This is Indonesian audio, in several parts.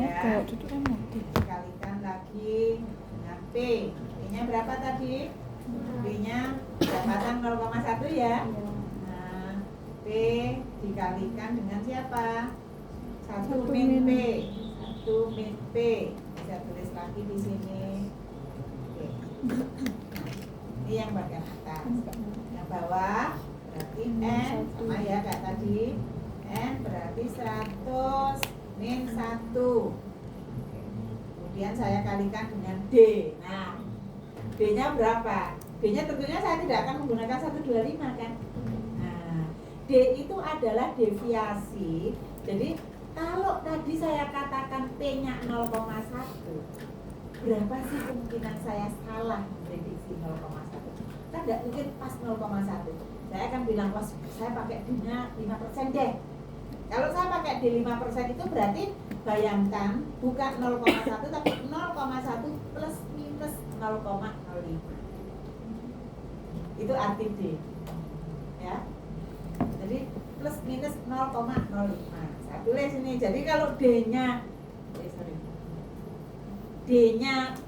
Ya. Dikalikan lagi dengan P. P-nya berapa tadi? P-nya dapatan 0,1 ya. Nah, P dikalikan dengan siapa? 1 min P. 1 min P. Bisa tulis lagi di sini. Oke. Ini yang bagian atas. Yang bawah berarti N sama ya kayak tadi. N berarti 100 min 1. Kemudian saya kalikan dengan D. Nah, D-nya berapa? D-nya tentunya saya tidak akan menggunakan 125 kan. Nah, D itu adalah deviasi. Jadi kalau tadi saya katakan P-nya 0,1, berapa sih kemungkinan saya salah prediksi 0,1? Kan tidak mungkin pas 0,1. Saya akan bilang, wah saya pakai D-nya 5% deh. Kalau saya pakai D 5% itu berarti bayangkan bukan 0,1 tapi 0,1 plus minus 0,05. Itu arti D. Ya. Jadi plus minus 0,05. Saya tulis ini. Jadi kalau D-nya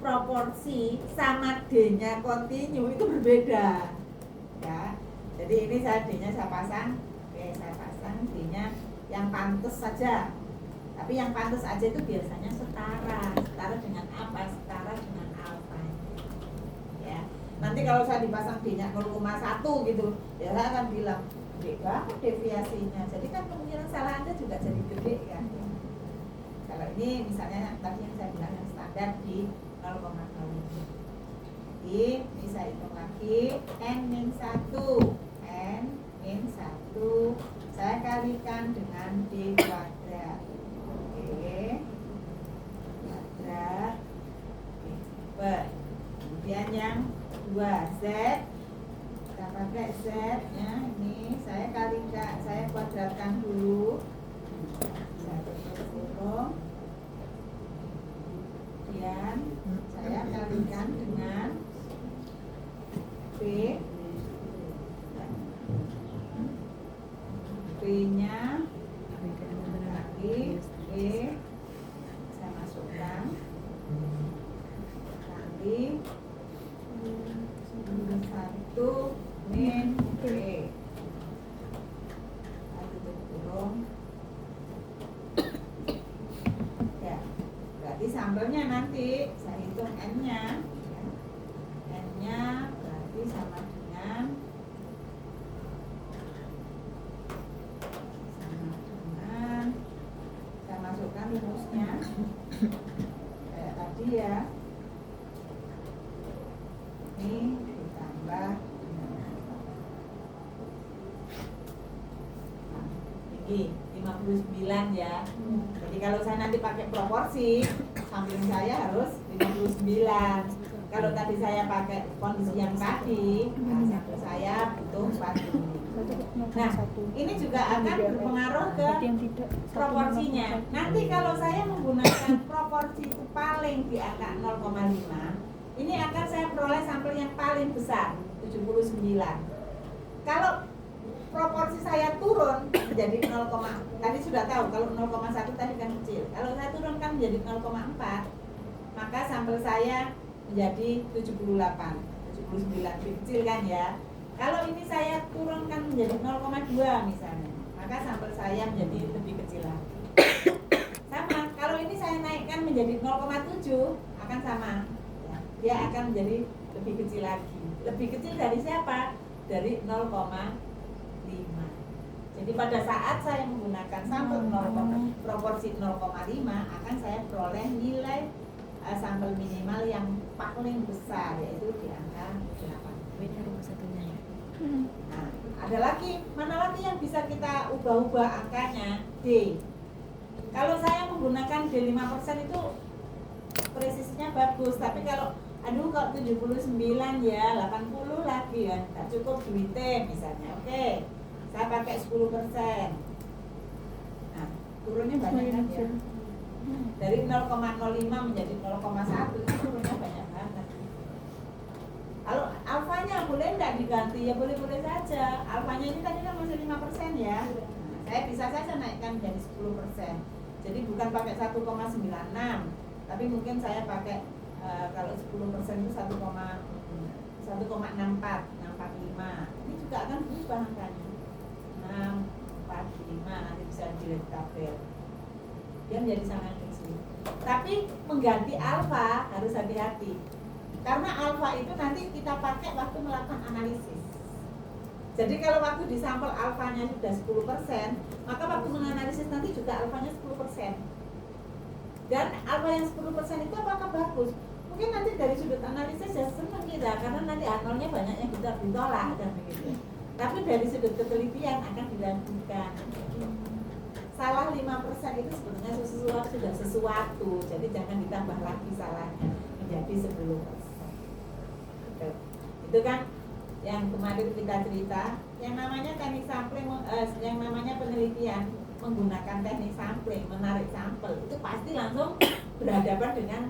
proporsi sama D-nya kontinu itu berbeda. Ya. Jadi ini D-nya saya pasang. Oke, saya pasang D-nya yang pantas saja. Tapi yang pantas aja itu biasanya setara. Setara dengan apa? Setara dengan alfa. Ya. Nanti kalau saya dipasang D-nya 0,1 gitu, ya saya akan bilang gede banget deviasinya. Jadi kan kemungkinan salah Anda juga jadi gede kan. Kalau ini misalnya tadi yang saya bilang yang standar di 0,05. Jadi bisa hitung lagi N-1. N-1 saya kalikan dengan D kuadrat. Oke. Kuadrat. Oke. Kemudian yang 2 Z. Kita pakai Z nya ini saya kalikan, saya kuadratkan dulu. Satu kurung. Kemudian saya kalikan dengan P. P-nya lagi P saya masukkan kali 1 min P. Tutup kurung. Ya, berarti sampelnya nanti saya hitung N-nya. N-nya berarti sama dengan masukkan rumusnya kayak tadi ya. Ini ditambah ini 59 ya. Jadi kalau saya nanti pakai proporsi, sampling saya harus 59. Kalau tadi saya pakai kondisi yang tadi, sampling saya butuh 40. Nah, ini juga akan berpengaruh ke proporsinya. Nanti kalau saya menggunakan proporsi itu paling di angka 0,5, ini akan saya peroleh sampel yang paling besar, 79. Kalau proporsi saya turun menjadi 0, tadi sudah tahu kalau 0,1 tadi kan kecil. Kalau saya turunkan menjadi 0,4, maka sampel saya menjadi 78, 79 lebih kecil kan ya. Kalau ini saya turunkan menjadi 0,2 misalnya, maka sampel saya menjadi lebih kecil lagi. Sama, kalau ini saya naikkan menjadi 0,7 akan sama. Ya, dia akan menjadi lebih kecil lagi. Lebih kecil dari siapa? Dari 0,5. Jadi pada saat saya menggunakan sampel proporsi 0,5 akan saya peroleh nilai sampel minimal yang paling besar, yaitu di angka 8. Beda rumah satunya ya. Nah, ada lagi, mana lagi yang bisa kita ubah-ubah angkanya? D. Kalau saya menggunakan D 5% itu presisinya bagus, tapi kalau kok 79 ya, 80 lagi ya, tak cukup duitnya misalnya. Oke, saya pakai 10%. Nah, turunnya banyak kan ya. Dari 0,05 menjadi 0,1 itu turunnya banyak banget. Kalau alfanya boleh nggak diganti? Ya boleh-boleh saja. Alfanya ini tadi kan masih 5% ya. Nah, saya bisa saja naikkan menjadi 10%. Jadi bukan pakai 1,96, tapi mungkin saya pakai kalau 10% itu 1,64, 645. Ini juga akan berubah angkanya. 645 nanti bisa dilihat tabel. Dia menjadi sangat kecil. Tapi mengganti alfa harus hati-hati. Karena alfa itu nanti kita pakai waktu melakukan analisis. Jadi kalau waktu di sampel alfanya sudah 10%, maka waktu menganalisis nanti juga alfanya 10%. Dan alfa yang 10% itu apakah bagus? Mungkin nanti dari sudut analisis ya senang kita, karena nanti A0-nya banyak yang kita ditolak dan begitu. Tapi dari sudut ketelitian akan dilakukan. Salah 5% itu sebetulnya sudah sesuatu, jadi jangan ditambah lagi salahnya menjadi 10%. Itu kan yang kemarin kita cerita, yang namanya teknik sampling, yang namanya penelitian menggunakan teknik sampling, menarik sampel, itu pasti langsung berhadapan dengan